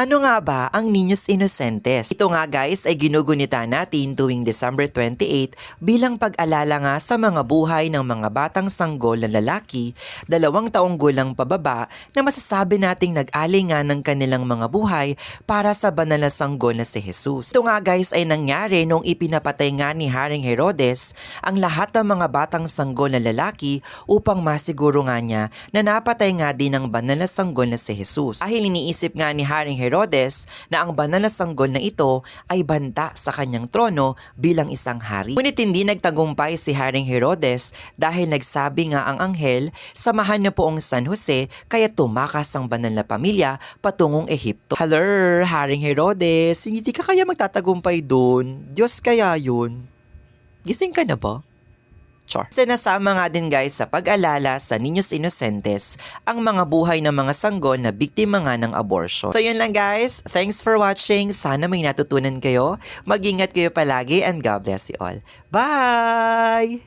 Ano nga ba ang Niños Inocentes? Ito nga guys ay ginugunita natin tuwing December 28 bilang pag-alala nga sa mga buhay ng mga batang sanggol na lalaki, 2 taong gulang pababa na masasabi nating nag-alingan ng kanilang mga buhay para sa banal na sanggol na si Jesus. Ito nga guys ay nangyari nung ipinapatay nga ni Haring Herodes ang lahat ng mga batang sanggol na lalaki upang masiguro nga niya na napatay nga din ang banal na sanggol na si Jesus. Dahil iniisip nga ni Haring Herodes na ang banal na sanggol na ito ay banta sa kanyang trono bilang isang hari. Ngunit hindi nagtagumpay si Haring Herodes dahil nagsabi nga ang anghel, samahan niyo po ang San Jose kaya tumakas ang banal na pamilya patungong Ehipto. Hello, Haring Herodes, hindi ka kaya magtatagumpay doon? Diyos kaya yun? Gising ka na ba? Char. Sinasama nga din guys sa pag-alala sa Niños Inocentes ang mga buhay ng mga sanggol na biktima nga ng abortion. So yun lang guys, thanks for watching. Sana may natutunan kayo. Mag-ingat kayo palagi and God bless you all. Bye!